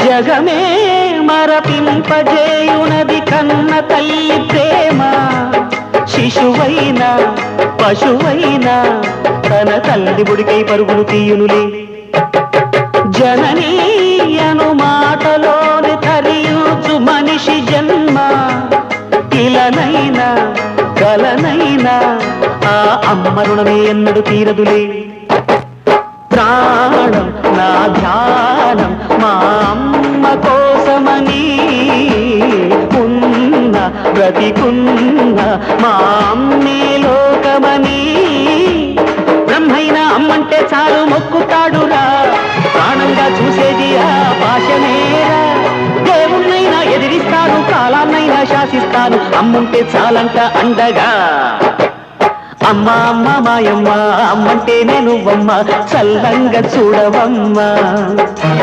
జగమే మరపింపజేయునది కన్న తల్లి ప్రేమ. శిశువైనా పశువైనా తన తల్లి బుడికై పరుగులు తీయునులే. జననీ అను మాటలోని తరియుచు మనిషి జన్మ. ఇలనైనా కలనైనా ఆ అమ్మ రుణమే ఎన్నడు తీరదులే. ప్రాణం నా ధ్యానం మా అమ్మ కోసమని, ఉన్న బ్రతికున్న మా అమ్మే లోకమని. బ్రహ్మైనా అమ్మంటే చాలు మొక్కుతాడురా, ప్రాణంగా చూసేది ఆ పాశమేరా. దేవుణ్ణైనా ఎదిరిస్తాను, కాలాన్నైనా శాసిస్తాను, అమ్ముంటే చాలంట అండగా. అమ్మ అమ్మ మాయమ్మ, అమ్మంటే నేను అమ్మ, చల్లంగా చూడవమ్మ.